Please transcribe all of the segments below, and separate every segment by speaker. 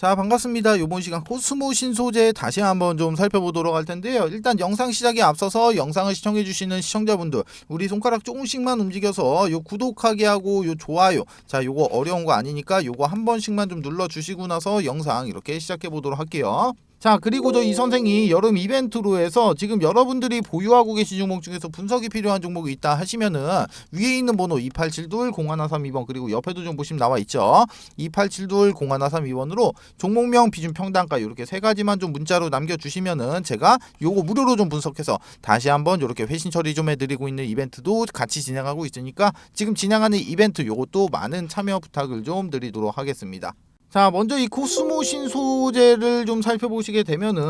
Speaker 1: 자, 반갑습니다. 이번 시간 코스모 신소재 다시 한번 좀 살펴보도록 할 텐데요. 일단 영상 시작에 앞서서 영상을 시청해주시는 시청자분들, 우리 손가락 조금씩만 움직여서 요 구독하기 하고 요 좋아요, 자, 요거 어려운 거 아니니까 요거 한 번씩만 좀 눌러주시고 나서 영상 이렇게 시작해보도록 할게요. 자, 그리고 저 이 선생이 여름 이벤트로 해서 지금 여러분들이 보유하고 계신 종목 중에서 분석이 필요한 종목이 있다 하시면은 위에 있는 번호 2872-0132번 그리고 옆에도 좀 보시면 나와 있죠. 2872-0132번으로 종목명, 비중, 평단가 이렇게 세 가지만 좀 문자로 남겨주시면은 제가 요거 무료로 좀 분석해서 다시 한번 이렇게 회신 처리 좀 해드리고 있는 이벤트도 같이 진행하고 있으니까 지금 진행하는 이벤트 요것도 많은 참여 부탁을 좀 드리도록 하겠습니다. 자, 먼저 이 코스모 신소재를 좀 살펴보시게 되면은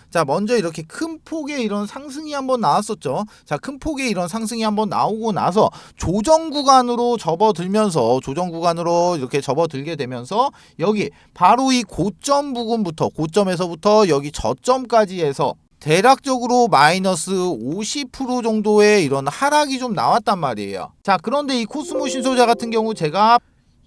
Speaker 1: 자, 먼저 이렇게 큰 폭의 이런 상승이 한번 나왔었죠. 자, 큰 폭의 이런 상승이 한번 나오고 나서 조정 구간으로 접어들면서 이렇게 접어들게 되면서 여기 바로 이 고점 부근부터 고점에서부터 여기 저점까지 해서 대략적으로 마이너스 50% 정도의 이런 하락이 좀 나왔단 말이에요. 자, 그런데 이 코스모 신소재 같은 경우 제가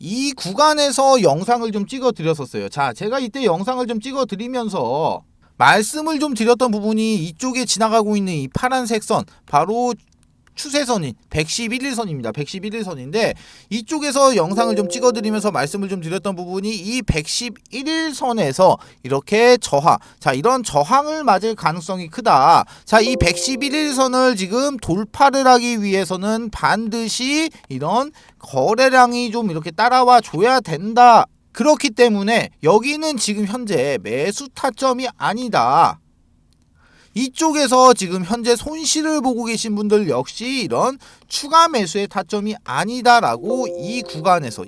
Speaker 1: 이 구간에서 영상을 좀 찍어 드렸었어요. 자, 제가 이때 영상을 좀 찍어 드리면서 말씀을 좀 드렸던 부분이 이쪽에 지나가고 있는 이 파란색 선, 바로 추세선인 111일선입니다. 111일선인데 이쪽에서 영상을 좀 찍어드리면서 말씀을 좀 드렸던 부분이 이 111일선에서 이렇게 저항, 자, 이런 저항을 맞을 가능성이 크다. 자, 이 111일선을 지금 돌파를 하기 위해서는 반드시 이런 거래량이 좀 이렇게 따라와 줘야 된다. 그렇기 때문에 여기는 지금 현재 매수 타점이 아니다. 이쪽에서 지금 현재 손실을 보고 계신 분들 역시 이런 추가 매수의 타점이 아니다라고 이 구간에서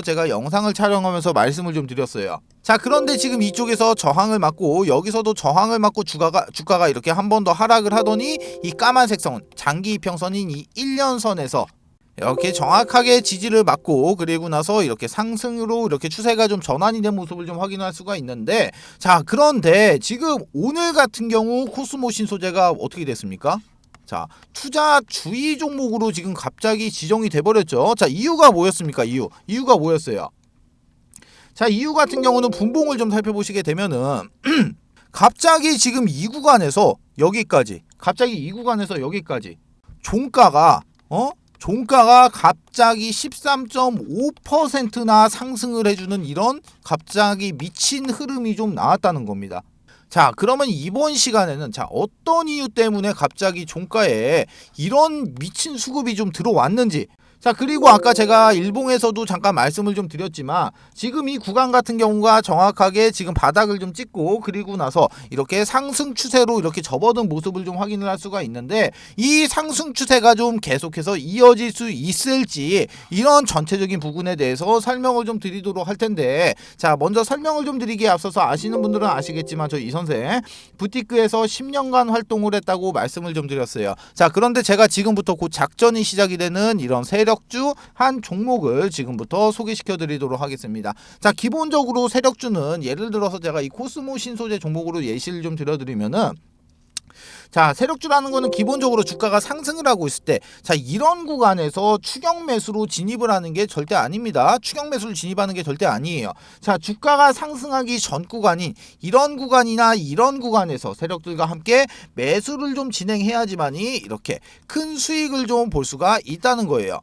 Speaker 1: 제가 영상을 촬영하면서 말씀을 좀 드렸어요. 자, 그런데 지금 이쪽에서 저항을 맞고 여기서도 저항을 맞고 주가가 이렇게 한 번 더 하락을 하더니 이 까만색 선, 장기 이평선인 이 1년선에서 이렇게 정확하게 지지를 받고 그리고 나서 이렇게 상승으로 이렇게 추세가 좀 전환이 된 모습을 좀 확인할 수가 있는데, 자, 그런데 지금 오늘 같은 경우 코스모 신소재가 어떻게 됐습니까? 자, 투자 주의 종목으로 지금 갑자기 지정이 돼버렸죠. 자, 이유가 뭐였습니까? 이유가 뭐였어요? 자, 이유 같은 경우는 분봉을 좀 살펴보시게 되면은 갑자기 지금 이 구간에서 여기까지 종가가 갑자기 13.5%나 상승을 해주는 이런 갑자기 미친 흐름이 좀 나왔다는 겁니다. 자, 그러면 이번 시간에는 자, 어떤 이유 때문에 갑자기 종가에 이런 미친 수급이 좀 들어왔는지, 자, 그리고 아까 제가 일봉에서도 잠깐 말씀을 좀 드렸지만 지금 이 구간 같은 경우가 정확하게 지금 바닥을 좀 찍고 그리고 나서 이렇게 상승 추세로 이렇게 접어든 모습을 좀 확인을 할 수가 있는데, 이 상승 추세가 좀 계속해서 이어질 수 있을지 이런 전체적인 부분에 대해서 설명을 좀 드리도록 할 텐데, 자, 먼저 설명을 좀 드리기에 앞서서 아시는 분들은 아시겠지만 저 이 선생 부티크에서 10년간 활동을 했다고 말씀을 좀 드렸어요. 자, 그런데 제가 지금부터 곧 작전이 시작이 되는 이런 세력주 한 종목을 지금부터 소개시켜 드리도록 하겠습니다. 자, 기본적으로 세력주는 예를 들어서 제가 이 코스모 신소재 종목으로 예시를 좀 드려드리면은, 자, 세력주라는 거는 기본적으로 주가가 상승을 하고 있을 때, 자, 이런 구간에서 추격 매수로 진입을 하는 게 절대 아닙니다. 추격 매수를 진입하는 게 절대 아니에요. 자, 주가가 상승하기 전 구간인 이런 구간이나 이런 구간에서 세력들과 함께 매수를 좀 진행해야지만이 이렇게 큰 수익을 좀 볼 수가 있다는 거예요.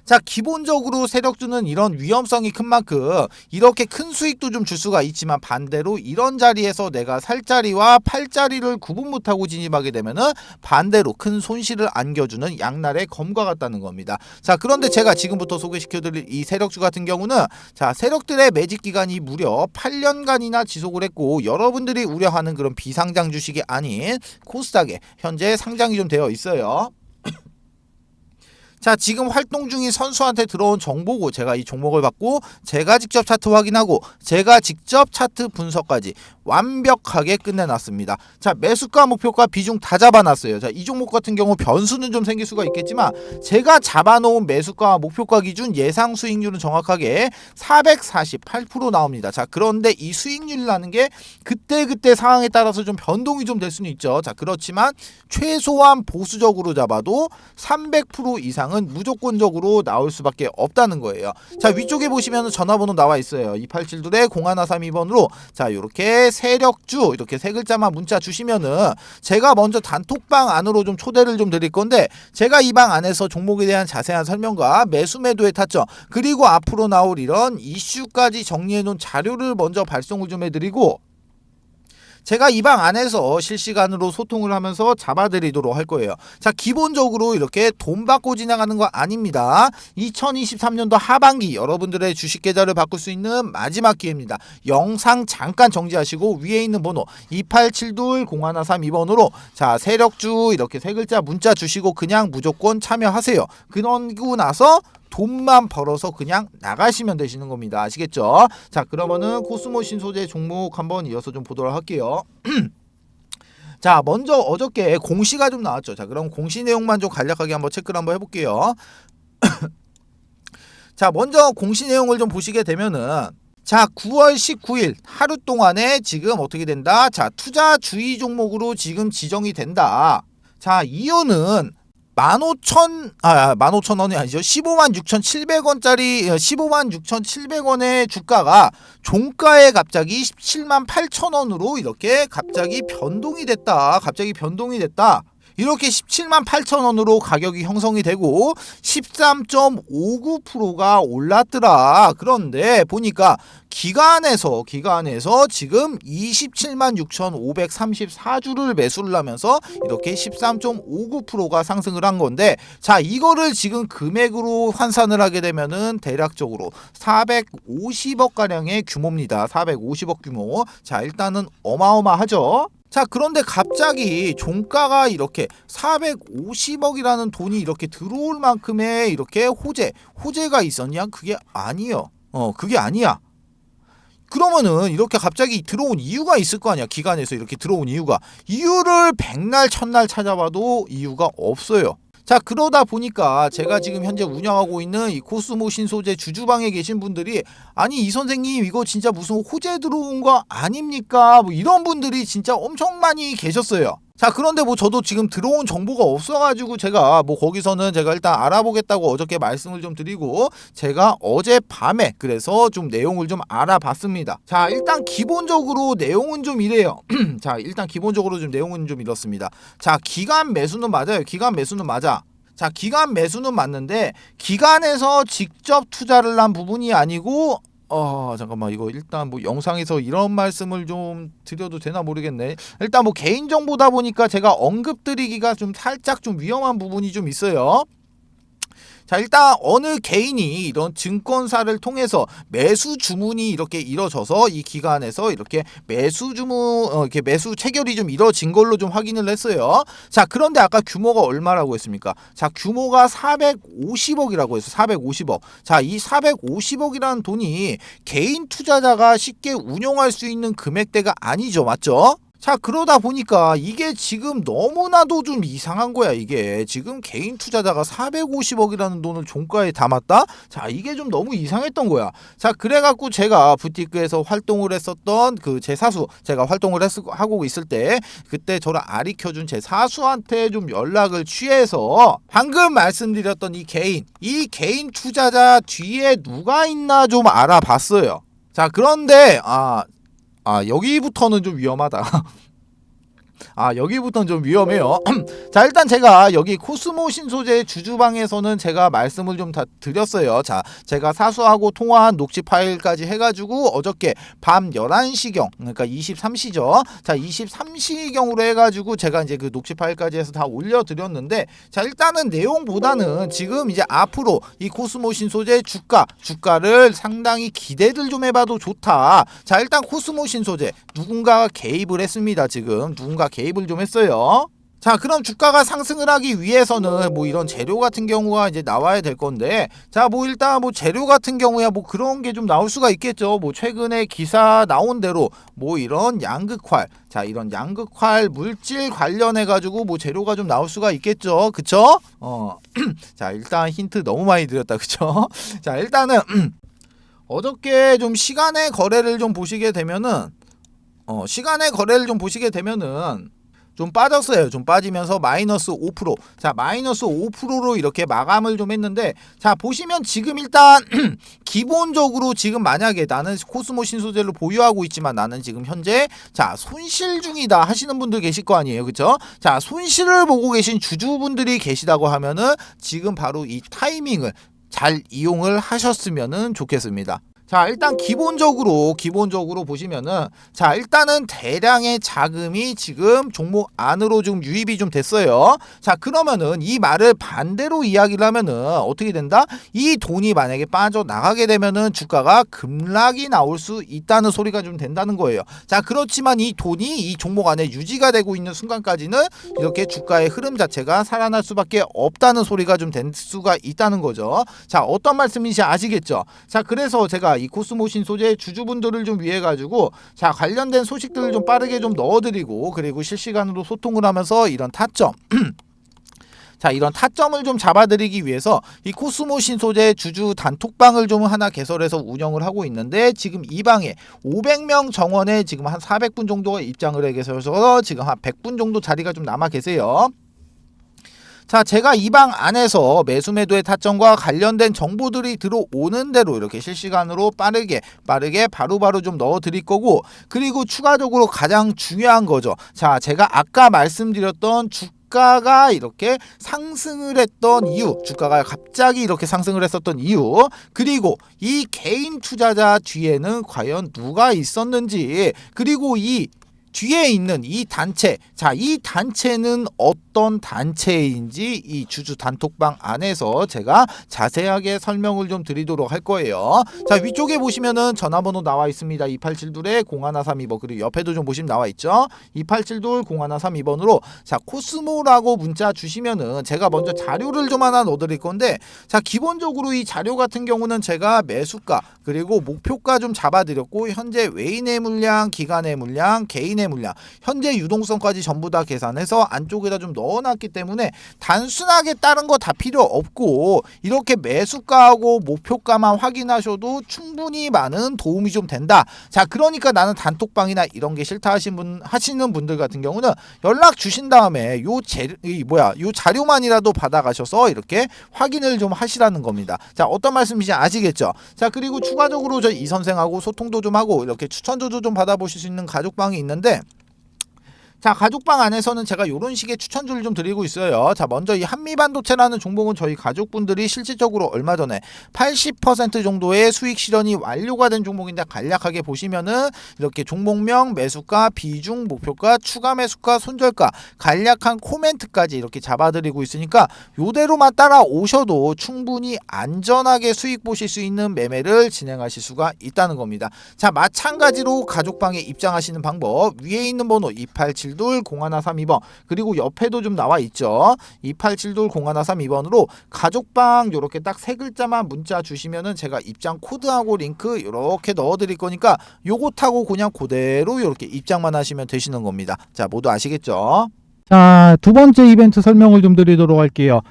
Speaker 1: 자, 기본적으로 세력주는 이런 위험성이 큰 만큼 이렇게 큰 수익도 좀 줄 수가 있지만, 반대로 이런 자리에서 내가 살 자리와 팔 자리를 구분 못하고 진입하게 되면은 반대로 큰 손실을 안겨주는 양날의 검과 같다는 겁니다. 자, 그런데 제가 지금부터 소개시켜드릴 이 세력주 같은 경우는, 자, 세력들의 매집 기간이 무려 8년간이나 지속을 했고 여러분들이 우려하는 그런 비상장 주식이 아닌 코스닥에 현재 상장이 좀 되어 있어요. 자, 지금 활동 중인 선수한테 들어온 정보고 제가 이 종목을 받고 제가 직접 차트 확인하고 제가 직접 차트 분석까지 완벽하게 끝내놨습니다. 자, 매수가, 목표가, 비중 다 잡아놨어요. 자, 이 종목 같은 경우 변수는 좀 생길 수가 있겠지만 제가 잡아놓은 매수가, 목표가 기준 예상 수익률은 정확하게 448% 나옵니다. 자, 그런데 이 수익률이라는 게 그때 상황에 따라서 좀 변동이 좀 될 수는 있죠. 자, 그렇지만 최소한 보수적으로 잡아도 300% 이상 상승장은 무조건적으로 나올 수밖에 없다는 거예요. 자, 위쪽에 보시면 전화번호 나와 있어요. 2872-0132번으로 자, 요렇게 세력주 이렇게 세 글자만 문자 주시면은 제가 먼저 단톡방 안으로 좀 초대를 좀 드릴 건데, 제가 이 방 안에서 종목에 대한 자세한 설명과 매수 매도의 타점, 그리고 앞으로 나올 이런 이슈까지 정리해 놓은 자료를 먼저 발송을 좀 해드리고, 제가 이 방 안에서 실시간으로 소통을 하면서 잡아드리도록 할 거예요. 자, 기본적으로 이렇게 돈 받고 지나가는 거 아닙니다. 2023년도 하반기 여러분들의 주식 계좌를 바꿀 수 있는 마지막 기회입니다. 영상 잠깐 정지하시고 위에 있는 번호 2872-0132번으로 자, 세력주 이렇게 세 글자 문자 주시고 그냥 무조건 참여하세요. 그러고 나서 돈만 벌어서 그냥 나가시면 되시는 겁니다. 아시겠죠? 자, 그러면은 코스모 신소재 종목 한번 이어서 좀 보도록 할게요. 자, 먼저 어저께 공시가 좀 나왔죠. 자, 그럼 공시 내용만 좀 간략하게 한번 체크를 한번 해볼게요. 자, 먼저 공시 내용을 좀 보시게 되면은, 자, 9월 19일 하루 동안에 지금 어떻게 된다? 자, 투자 주의 종목으로 지금 지정이 된다. 자, 이유는 15,000원이 아니죠. 156,700원짜리 156,700원의 주가가 종가에 갑자기 178,000원으로 이렇게 갑자기 변동이 됐다. 이렇게 178,000원으로 가격이 형성이 되고 13.59%가 올랐더라. 그런데 보니까 기간에서 지금 276,534주를 매수를 하면서 이렇게 13.59%가 상승을 한 건데, 자, 이거를 지금 금액으로 환산을 하게 되면은 대략적으로 450억 가량의 규모입니다. 450억 규모. 자, 일단은 어마어마하죠. 자, 그런데 갑자기 종가가 이렇게 450억이라는 돈이 이렇게 들어올 만큼의 이렇게 호재가 있었냐? 그게 아니요. 그게 아니야. 그러면은 이렇게 갑자기 들어온 이유가 있을 거 아니야. 기간에서 이렇게 들어온 이유를 백날 천날 찾아봐도 이유가 없어요. 자, 그러다 보니까 제가 지금 현재 운영하고 있는 이 코스모 신소재 주주방에 계신 분들이, 아니 이 선생님 이거 진짜 무슨 호재 들어온 거 아닙니까? 뭐 이런 분들이 진짜 엄청 많이 계셨어요. 자, 그런데 뭐 저도 지금 들어온 정보가 없어가지고 제가 뭐 거기서는 제가 일단 알아보겠다고 어저께 말씀을 좀 드리고, 제가 어젯밤에 그래서 좀 내용을 좀 알아봤습니다. 자, 일단 기본적으로 내용은 좀 이래요. 자, 일단 기본적으로 좀 내용은 좀 이렇습니다. 자, 기간 매수는 맞아요. 기간 매수는 맞아. 자, 기간 매수는 맞는데 기간에서 직접 투자를 한 부분이 아니고, 잠깐만, 이거 일단 뭐 영상에서 이런 말씀을 좀 드려도 되나 모르겠네. 일단 뭐 개인정보다 보니까 제가 언급드리기가 좀 살짝 좀 위험한 부분이 좀 있어요. 자, 일단 어느 개인이 이런 증권사를 통해서 매수 주문이 이렇게 이뤄져서 이 기간에서 이렇게 매수 주문 이렇게 매수 체결이 좀 이뤄진 걸로 좀 확인을 했어요. 자, 그런데 아까 규모가 얼마라고 했습니까? 자, 규모가 450억이라고 했어요. 450억. 자, 이 450억이라는 돈이 개인 투자자가 쉽게 운용할 수 있는 금액대가 아니죠. 맞죠? 자, 그러다 보니까 이게 지금 너무나도 좀 이상한 거야. 이게 지금 개인 투자자가 450억이라는 돈을 종가에 담았다? 자, 이게 좀 너무 이상했던 거야. 자, 그래갖고 제가 부티크에서 활동을 했었던 그 제 사수, 제가 활동을 하고 있을 때 그때 저를 아리켜준 제 사수한테 좀 연락을 취해서 방금 말씀드렸던 이 개인 투자자 뒤에 누가 있나 좀 알아봤어요. 자, 그런데 여기부터는 좀 위험하다. 여기부터는 좀 위험해요. 자, 일단 제가 여기 코스모 신소재 주주방에서는 제가 말씀을 좀 다 드렸어요. 자, 제가 사수하고 통화한 녹취 파일까지 해가지고 어저께 밤 11시경, 그러니까 23시죠. 자, 23시경으로 해가지고 제가 이제 그 녹취 파일까지 해서 다 올려드렸는데, 자, 일단은 내용보다는 지금 이제 앞으로 이 코스모 신소재 주가를 상당히 기대를 좀 해봐도 좋다. 자, 일단 코스모 신소재 누군가가 개입을 했습니다. 지금 누군가 개입을 좀 했어요. 자, 그럼 주가가 상승을 하기 위해서는 뭐 이런 재료 같은 경우가 이제 나와야 될 건데, 자, 뭐 일단 뭐 재료 같은 경우야 뭐 그런 게 좀 나올 수가 있겠죠. 뭐 최근에 기사 나온 대로 뭐 이런 양극활, 자, 이런 양극활 물질 관련해 가지고 뭐 재료가 좀 나올 수가 있겠죠. 그쵸? 자, 일단 힌트 너무 많이 드렸다. 그쵸? 자, 일단은 어저께 좀 시간의 거래를 좀 보시게 되면은 좀 빠졌어요. 좀 빠지면서 마이너스 5%. 자, 마이너스 5%로 이렇게 마감을 좀 했는데, 자, 보시면 지금 일단 기본적으로 지금 만약에 나는 코스모 신소재를 보유하고 있지만 나는 지금 현재 자, 손실 중이다 하시는 분들 계실 거 아니에요. 그쵸? 자, 손실을 보고 계신 주주분들이 계시다고 하면은 지금 바로 이 타이밍을 잘 이용을 하셨으면 좋겠습니다. 자, 일단 기본적으로 보시면은, 자, 일단은 대량의 자금이 지금 종목 안으로 좀 유입이 좀 됐어요. 자, 그러면은 이 말을 반대로 이야기를 하면은 어떻게 된다? 이 돈이 만약에 빠져나가게 되면은 주가가 급락이 나올 수 있다는 소리가 좀 된다는 거예요. 자, 그렇지만 이 돈이 이 종목 안에 유지가 되고 있는 순간까지는 이렇게 주가의 흐름 자체가 살아날 수밖에 없다는 소리가 좀 될 수가 있다는 거죠. 자, 어떤 말씀인지 아시겠죠? 자, 그래서 제가 이 코스모 신소재 주주분들을 좀 위해 가지고 자, 관련된 소식들을 좀 빠르게 좀 넣어드리고, 그리고 실시간으로 소통을 하면서 이런 타점 자, 이런 타점을 좀 잡아드리기 위해서 이 코스모 신소재 주주 단톡방을 좀 하나 개설해서 운영을 하고 있는데, 지금 이 방에 500명 정원에 지금 한 400분 정도가 입장을 해 계셔서 지금 한 100분 정도 자리가 좀 남아 계세요. 자, 제가 이 방 안에서 매수 매도의 타점과 관련된 정보들이 들어오는 대로 이렇게 실시간으로 빠르게 바로바로 좀 넣어 드릴 거고, 그리고 추가적으로 가장 중요한 거죠. 자, 제가 아까 말씀드렸던 주가가 이렇게 상승을 했던 이유, 주가가 갑자기 이렇게 상승을 했었던 이유, 그리고 이 개인 투자자 뒤에는 과연 누가 있었는지, 그리고 이 뒤에 있는 이 단체, 자, 이 단체는 어떤 단체인지 이 주주 단톡방 안에서 제가 자세하게 설명을 좀 드리도록 할 거예요. 자, 위쪽에 보시면은 전화번호 나와 있습니다. 2872-0132번. 그리고 옆에도 좀 보시면 나와 있죠. 2872-0132번으로 자, 코스모라고 문자 주시면은 제가 먼저 자료를 좀 하나 넣어드릴 건데, 자, 기본적으로 이 자료 같은 경우는 제가 매수가 그리고 목표가 좀 잡아드렸고, 현재 외인의 물량, 기관의 물량, 개인의 물량, 현재 유동성까지 전부 다 계산해서 안쪽에다 좀 넣어놨기 때문에 단순하게 다른 거 다 필요 없고 이렇게 매수가하고 목표가만 확인하셔도 충분히 많은 도움이 좀 된다. 자, 그러니까 나는 단톡방이나 이런 게 싫다 하시는 분들 같은 경우는 연락 주신 다음에 요 자료만이라도 받아가셔서 이렇게 확인을 좀 하시라는 겁니다. 자, 어떤 말씀인지 아시겠죠? 자, 그리고 추가적으로 저 이 선생하고 소통도 좀 하고 이렇게 추천조도 좀 받아보실 수 있는 가족방이 있는데, 자, 가족방 안에서는 제가 이런 식의 추천주를 좀 드리고 있어요. 자, 먼저 이 한미반도체라는 종목은 저희 가족분들이 실질적으로 얼마 전에 80% 정도의 수익 실현이 완료가 된 종목인데, 간략하게 보시면은 이렇게 종목명, 매수가, 비중, 목표가, 추가 매수가, 손절가, 간략한 코멘트까지 이렇게 잡아드리고 있으니까 요대로만 따라오셔도 충분히 안전하게 수익 보실 수 있는 매매를 진행하실 수가 있다는 겁니다. 자, 마찬가지로 가족방에 입장하시는 방법, 위에 있는 번호 2872-0132번, 그리고 옆에도 좀 나와 있죠. 2872-0132번으로 가족방 요렇게 딱 세 글자만 문자 주시면은 제가 입장 코드하고 링크 요렇게 넣어 드릴 거니까 요거 타고 그냥 그대로 요렇게 입장만 하시면 되시는 겁니다. 자, 모두 아시겠죠?
Speaker 2: 자, 두 번째 이벤트 설명을 좀 드리도록 할게요.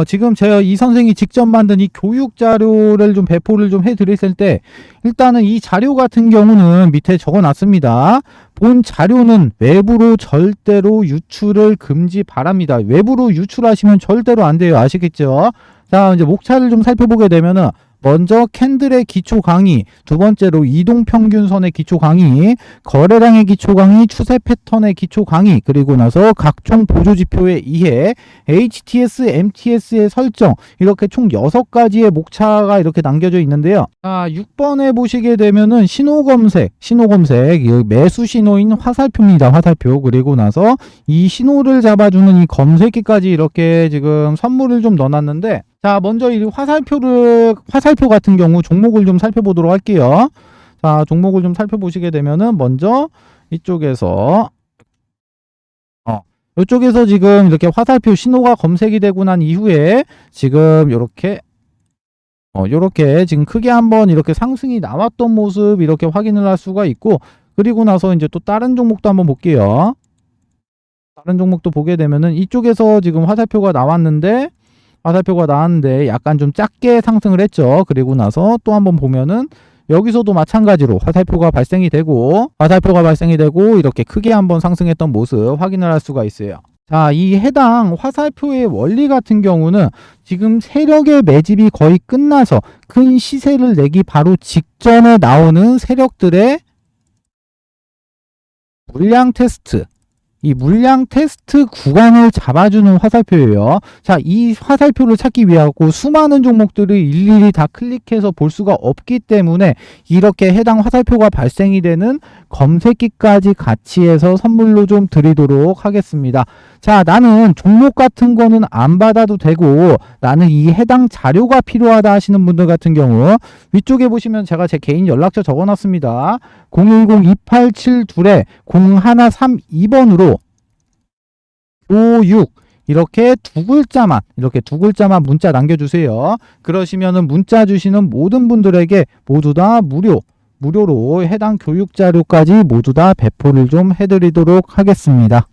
Speaker 2: 지금 제가 이 선생이 직접 만든 이 교육 자료를 좀 배포를 좀 해드렸을 때, 일단은 이 자료 같은 경우는 밑에 적어 놨습니다. 본 자료는 외부로 절대로 유출을 금지 바랍니다. 외부로 유출하시면 절대로 안 돼요. 아시겠죠? 자, 이제 목차를 좀 살펴보게 되면은, 먼저 캔들의 기초 강의, 두 번째로 이동평균선의 기초 강의, 거래량의 기초 강의, 추세 패턴의 기초 강의, 그리고 나서 각종 보조지표의 이해, HTS, MTS의 설정, 이렇게 총 6가지의 목차가 이렇게 남겨져 있는데요. 자, 6번에 보시게 되면은 신호검색, 매수 신호인 화살표입니다. 화살표. 그리고 나서 이 신호를 잡아주는 이 검색기까지 이렇게 지금 선물을 좀 넣어놨는데, 자, 먼저 이 화살표 같은 경우 종목을 좀 살펴보도록 할게요. 자, 종목을 좀 살펴보시게 되면은 먼저 이쪽에서 이쪽에서 지금 이렇게 화살표 신호가 검색이 되고 난 이후에 지금 요렇게 지금 크게 한번 이렇게 상승이 나왔던 모습 이렇게 확인을 할 수가 있고, 그리고 나서 이제 또 다른 종목도 한번 볼게요. 다른 종목도 보게 되면은 이쪽에서 지금 화살표가 나왔는데 약간 좀 작게 상승을 했죠. 그리고 나서 또 한번 보면은 여기서도 마찬가지로 화살표가 발생이 되고 이렇게 크게 한번 상승했던 모습 확인을 할 수가 있어요. 자, 이 해당 화살표의 원리 같은 경우는 지금 세력의 매집이 거의 끝나서 큰 시세를 내기 바로 직전에 나오는 세력들의 물량 테스트, 이 물량 테스트 구간을 잡아주는 화살표예요. 자, 이 화살표를 찾기 위하고 수많은 종목들을 일일이 다 클릭해서 볼 수가 없기 때문에 이렇게 해당 화살표가 발생이 되는 검색기까지 같이 해서 선물로 좀 드리도록 하겠습니다. 자, 나는 종목 같은 거는 안 받아도 되고 나는 이 해당 자료가 필요하다 하시는 분들 같은 경우 위쪽에 보시면 제가 제 개인 연락처 적어놨습니다. 010-2872-0132번으로 56 이렇게 두 글자만 문자 남겨주세요. 그러시면은 문자 주시는 모든 분들에게 모두 다 무료로 해당 교육 자료까지 모두 다 배포를 좀 해드리도록 하겠습니다.